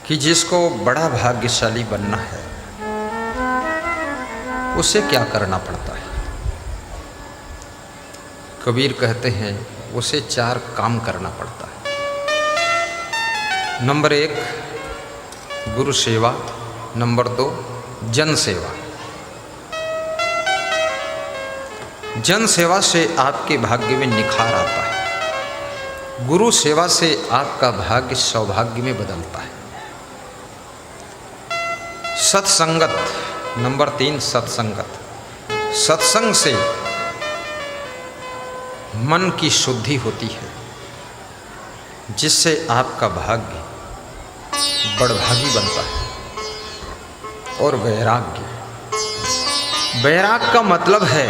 कि जिसको बड़ा भाग्यशाली बनना है उसे क्या करना पड़ता है। कबीर कहते हैं उसे 4 काम करना पड़ता है। नंबर 1 गुरु सेवा, नंबर 2 जन सेवा। जन सेवा से आपके भाग्य में निखार आता है। गुरु सेवा से आपका भाग्य सौभाग्य में बदलता है। सत्संगत, नंबर 3 सत्संगत। सत्संग से मन की शुद्धि होती है, जिससे आपका भाग्य बड़भागी बनता है। और वैराग्य, वैराग का मतलब है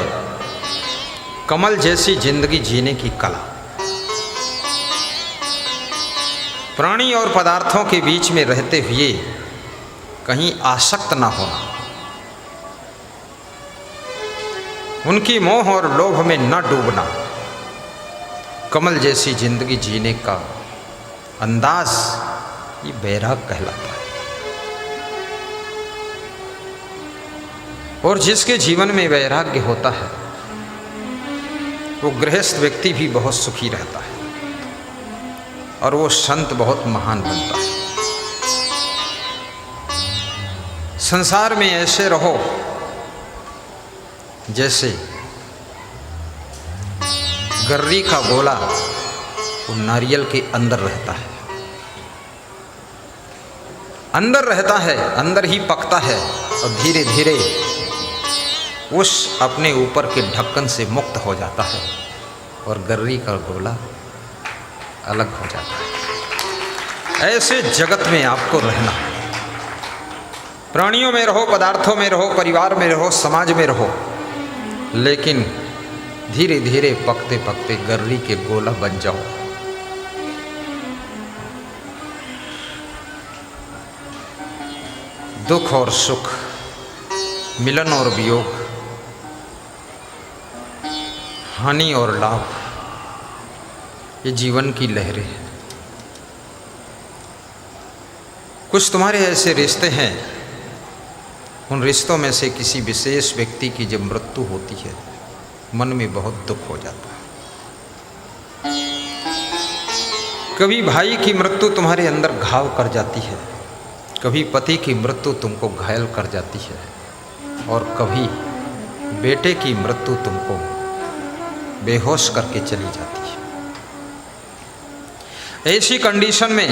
कमल जैसी जिंदगी जीने की कला। प्राणी और पदार्थों के बीच में रहते हुए कहीं आसक्त ना होना, उनकी मोह और लोभ में न डूबना, कमल जैसी जिंदगी जीने का अंदाज ये वैराग कहलाता है। और जिसके जीवन में वैराग्य होता है वो गृहस्थ व्यक्ति भी बहुत सुखी रहता है और वो संत बहुत महान बनता है। संसार में ऐसे रहो जैसे गर्री का गोला वो नारियल के अंदर रहता है, अंदर रहता है, अंदर ही पकता है और धीरे धीरे उस अपने ऊपर के ढक्कन से मुक्त हो जाता है और गर्री का गोला अलग हो जाता है। ऐसे जगत में आपको रहना है। प्राणियों में रहो, पदार्थों में रहो, परिवार में रहो, समाज में रहो, लेकिन धीरे धीरे पकते पकते गर्री के गोला बन जाओ। दुख और सुख, मिलन और वियोग, हानि और लाभ, ये जीवन की लहरें हैं। कुछ तुम्हारे ऐसे रिश्ते हैं, उन रिश्तों में से किसी विशेष व्यक्ति की जब मृत्यु होती है मन में बहुत दुख हो जाता है। कभी भाई की मृत्यु तुम्हारे अंदर घाव कर जाती है, कभी पति की मृत्यु तुमको घायल कर जाती है और कभी बेटे की मृत्यु तुमको बेहोश करके चली जाती है। ऐसी कंडीशन में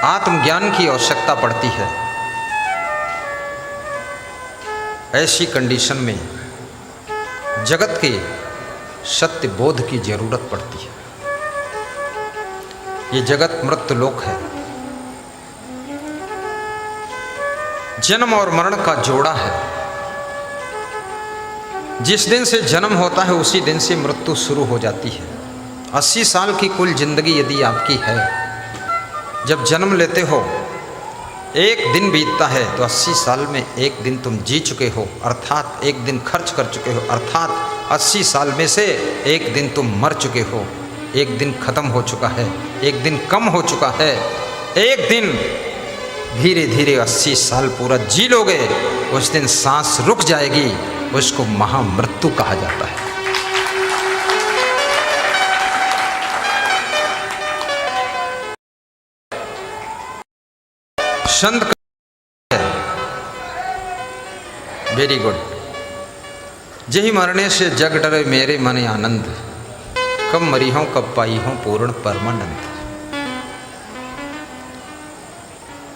आत्मज्ञान की आवश्यकता पड़ती है। ऐसी कंडीशन में जगत के सत्य बोध की जरूरत पड़ती है। ये जगत मृत्यु लोक है, जन्म और मरण का जोड़ा है। जिस दिन से जन्म होता है उसी दिन से मृत्यु शुरू हो जाती है। 80 साल की कुल जिंदगी यदि आपकी है, जब जन्म लेते हो एक दिन बीतता है तो 80 साल में एक दिन तुम जी चुके हो, अर्थात एक दिन खर्च कर चुके हो, अर्थात 80 साल में से एक दिन तुम मर चुके हो। एक दिन खत्म हो चुका है, एक दिन कम हो चुका है, एक दिन धीरे धीरे 80 साल पूरा जी लोगे, उस दिन सांस रुक जाएगी, उसको महामृत्यु कहा जाता है। संत वेरी गुड। जही मरने से जग डरे मेरे मने आनंद, कब मरी हों कब पाई हों पूर्ण परमानंद।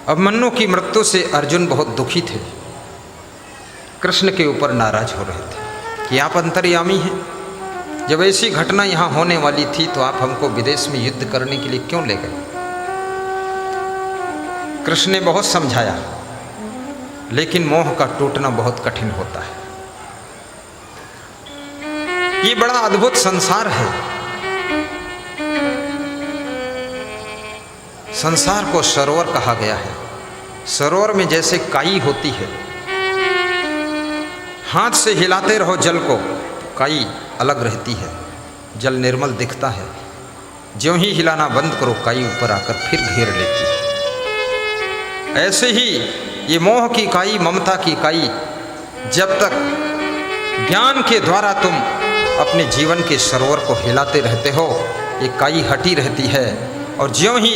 अभिमन्यु की मृत्यु से अर्जुन बहुत दुखी थे, कृष्ण के ऊपर नाराज हो रहे थे कि आप अंतर्यामी हैं। जब ऐसी घटना यहाँ होने वाली थी तो आप हमको विदेश में युद्ध करने के लिए क्यों ले गए। कृष्ण ने बहुत समझाया, लेकिन मोह का टूटना बहुत कठिन होता है। ये बड़ा अद्भुत संसार है। संसार को सरोवर कहा गया है। सरोवर में जैसे काई होती है, हाथ से हिलाते रहो जल को, काई अलग रहती है, जल निर्मल दिखता है। ज्यों ही हिलाना बंद करो काई ऊपर आकर फिर घेर लेती है। ऐसे ही ये मोह की काई, ममता की काई, जब तक ज्ञान के द्वारा तुम अपने जीवन के सरोवर को हिलाते रहते हो, ये काई हटी रहती है। और ज्यों ही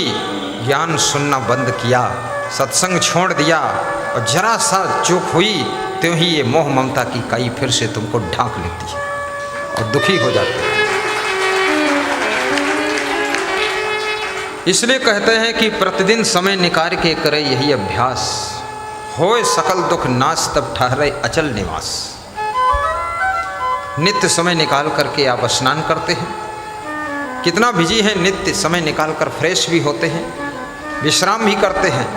ज्ञान सुनना बंद किया, सत्संग छोड़ दिया और जरा सा चूक हुई, त्यों ही ये मोह ममता की काई फिर से तुमको ढांक लेती है और दुखी हो जाते हैं। इसलिए कहते हैं कि प्रतिदिन समय निकाल के करे यही अभ्यास, होए सकल दुख नाश तब ठहरे अचल निवास। नित्य समय निकाल करके आप स्नान करते हैं, कितना बिजी है, नित्य समय निकाल कर फ्रेश भी होते हैं, विश्राम भी करते हैं।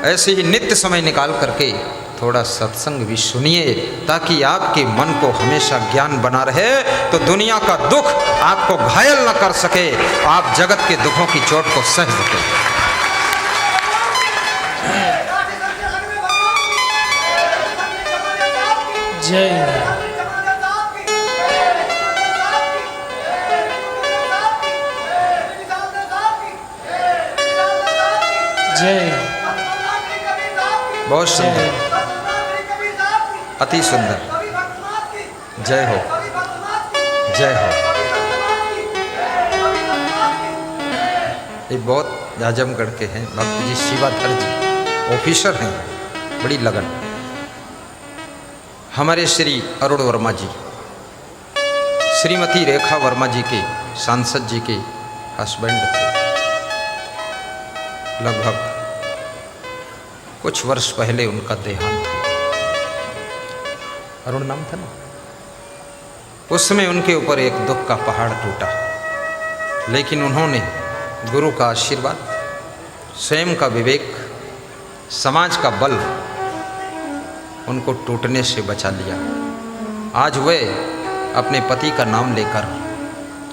ऐसे ही नित्य समय निकाल करके थोड़ा सत्संग भी सुनिए, ताकि आपके मन को हमेशा ज्ञान बना रहे, तो दुनिया का दुख आपको घायल न कर सके, आप जगत के दुखों की चोट को सह सके। जय जय, बहुत सुंदर, अति सुंदर। जय हो, जय हो। ये बहुत आजमगढ़ के हैं भक्त जी, शिवाधर जी, ऑफिसर हैं, बड़ी लगन। हमारे श्री अरुण वर्मा जी, श्रीमती रेखा वर्मा जी के, सांसद जी के हस्बैंड थे। लगभग कुछ वर्ष पहले उनका देहांत हुआ। अरुण नाम था ना। उस समय उनके ऊपर एक दुख का पहाड़ टूटा, लेकिन उन्होंने गुरु का आशीर्वाद, स्वयं का विवेक, समाज का बल उनको टूटने से बचा लिया। आज वे अपने पति का नाम लेकर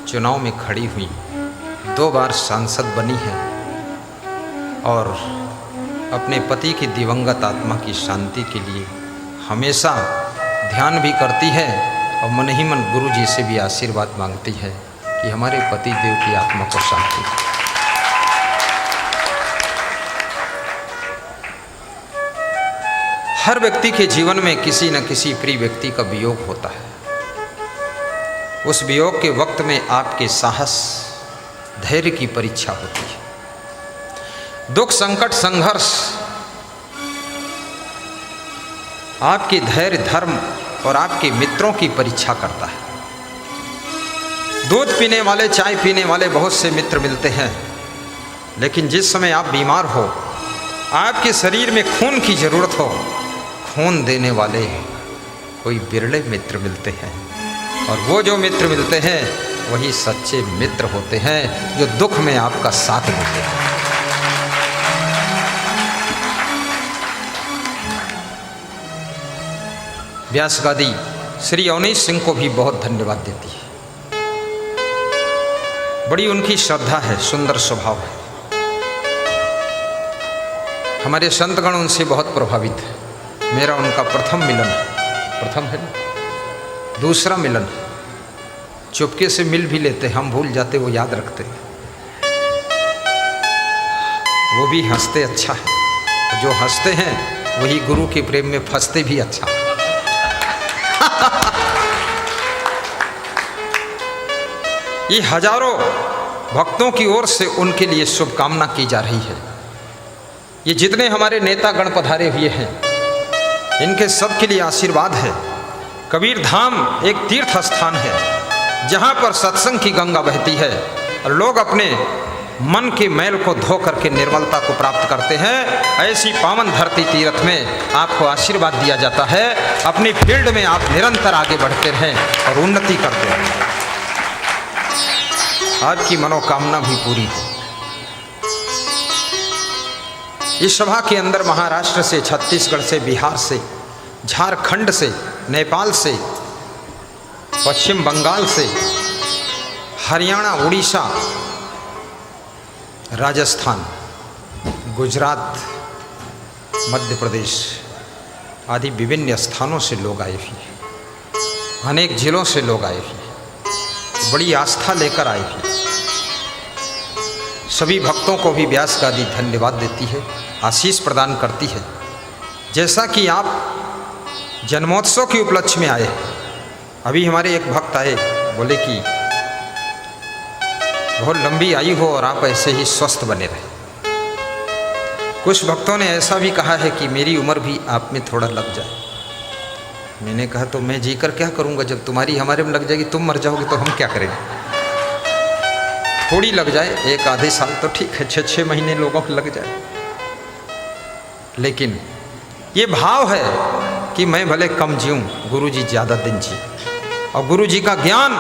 चुनाव में खड़ी हुई, 2 बार सांसद बनी है और अपने पति की दिवंगत आत्मा की शांति के लिए हमेशा ध्यान भी करती है और मन ही मन गुरु जी से भी आशीर्वाद मांगती है कि हमारे पति देव की आत्मा को शांति। हर व्यक्ति के जीवन में किसी न किसी प्रिय व्यक्ति का वियोग होता है। उस वियोग के वक्त में आपके साहस, धैर्य की परीक्षा होती है। दुख, संकट, संघर्ष आपके धैर्य, धर्म और आपके मित्रों की परीक्षा करता है। दूध पीने वाले, चाय पीने वाले बहुत से मित्र मिलते हैं, लेकिन जिस समय आप बीमार हो, आपके शरीर में खून की जरूरत हो, खून देने वाले कोई बिरले मित्र मिलते हैं। और वो जो मित्र मिलते हैं वही सच्चे मित्र होते हैं, जो दुख में आपका साथ देते हैं। व्यास गादी श्री अवनीश सिंह को भी बहुत धन्यवाद देती है। बड़ी उनकी श्रद्धा है, सुंदर स्वभाव है। हमारे संतगण उनसे बहुत प्रभावित है। मेरा उनका प्रथम मिलन है, प्रथम है ना, दूसरा मिलन है। चुपके से मिल भी लेते, हम भूल जाते, वो याद रखते। वो भी हंसते अच्छा है, जो हंसते हैं वही गुरु के प्रेम में फंसते भी अच्छा है। ये हजारों भक्तों की ओर से उनके लिए शुभकामना की जा रही है। ये जितने हमारे नेता गण पधारे हुए हैं, इनके सब के लिए आशीर्वाद है। कबीर धाम एक तीर्थ स्थान है, जहाँ पर सत्संग की गंगा बहती है और लोग अपने मन के मैल को धो करके निर्मलता को प्राप्त करते हैं। ऐसी पावन धरती तीर्थ में आपको आशीर्वाद दिया जाता है। अपनी फील्ड में आप निरंतर आगे बढ़ते रहें और उन्नति करते रहें, आपकी मनोकामना भी पूरी हो। इस सभा के अंदर महाराष्ट्र से, छत्तीसगढ़ से, बिहार से, झारखंड से, नेपाल से, पश्चिम बंगाल से, हरियाणा, उड़ीसा, राजस्थान, गुजरात, मध्य प्रदेश आदि विभिन्न स्थानों से लोग आए हुए हैं। अनेक जिलों से लोग आए हुए हैं, बड़ी आस्था लेकर आए हुए हैं। सभी भक्तों को भी व्यास गादी धन्यवाद देती है। आशीष प्रदान करती है। जैसा कि आप जन्मोत्सव के उपलक्ष्य में आए, अभी हमारे एक भक्त आए, बोले कि बहुत लंबी आयु हो और आप ऐसे ही स्वस्थ बने रहे। कुछ भक्तों ने ऐसा भी कहा है कि मेरी उम्र भी आप में थोड़ा लग जाए। मैंने कहा तो मैं जीकर क्या करूंगा, जब तुम्हारी हमारे में लग जाएगी, तुम मर जाओगे तो हम क्या करेंगे। थोड़ी लग जाए, 1 आधे साल तो ठीक है, 6-6 महीने लोगों को लग जाए, लेकिन ये भाव है कि मैं भले कम जीऊं, गुरु जी ज़्यादा दिन जी, और गुरु जी का ज्ञान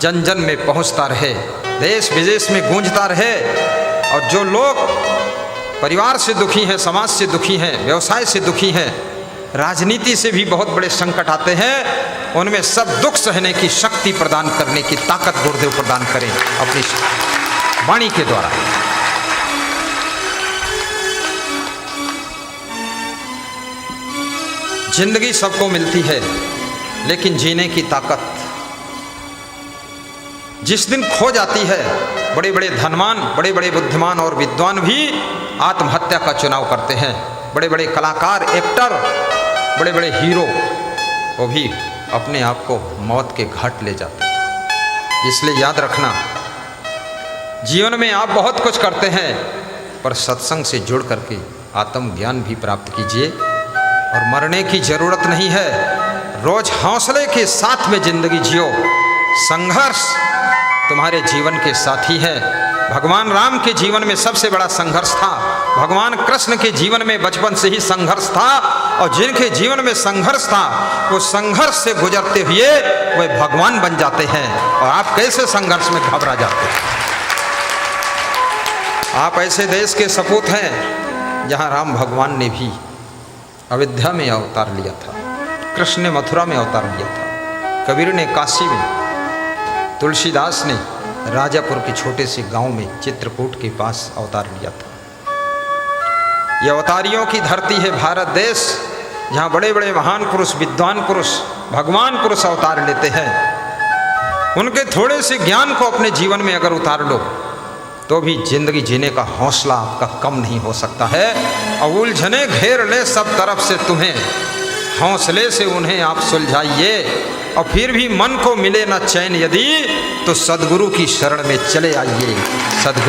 जन जन में पहुंचता रहे, देश विदेश में गूंजता रहे। और जो लोग परिवार से दुखी हैं, समाज से दुखी हैं, व्यवसाय से दुखी हैं, राजनीति से भी बहुत बड़े संकट आते हैं, उनमें सब दुख सहने की शक्ति प्रदान करने की ताकत गुरुदेव प्रदान करें अपनी वाणी के द्वारा। जिंदगी सबको मिलती है, लेकिन जीने की ताकत जिस दिन खो जाती है, बड़े बड़े धनवान, बड़े बड़े बुद्धिमान और विद्वान भी आत्महत्या का चुनाव करते हैं। बड़े बड़े कलाकार, एक्टर, बड़े बड़े हीरो, वो भी अपने आप को मौत के घाट ले जाते हैं। इसलिए याद रखना, जीवन में आप बहुत कुछ करते हैं, पर सत्संग से जुड़ करके आत्मज्ञान भी प्राप्त कीजिए। और मरने की जरूरत नहीं है, रोज हौसले के साथ में जिंदगी जियो। संघर्ष तुम्हारे जीवन के साथी है। भगवान राम के जीवन में सबसे बड़ा संघर्ष था, भगवान कृष्ण के जीवन में बचपन से ही संघर्ष था, और जिनके जीवन में संघर्ष था वो संघर्ष से गुजरते हुए वे भगवान बन जाते हैं। और आप कैसे संघर्ष में घबरा जाते हैं। आप ऐसे देश के सपूत हैं जहाँ राम भगवान ने भी अयोध्या में अवतार लिया था, कृष्ण ने मथुरा में अवतार लिया था, कबीर ने काशी में, तुलसीदास ने राजापुर के छोटे से गांव में चित्रकूट के पास अवतार लिया था। यह अवतारियों की धरती है भारत देश, जहाँ बड़े बड़े महान पुरुष, विद्वान पुरुष, भगवान पुरुष अवतार लेते हैं। उनके थोड़े से ज्ञान को अपने जीवन में अगर उतार लो तो भी जिंदगी जीने का हौसला आपका कम नहीं हो सकता है। और उलझने घेर ले सब तरफ से तुम्हें, हौसले से उन्हें आप सुलझाइए। और फिर भी मन को मिले न चैन यदि, तो सदगुरु की शरण में चले आइए। सदगुरु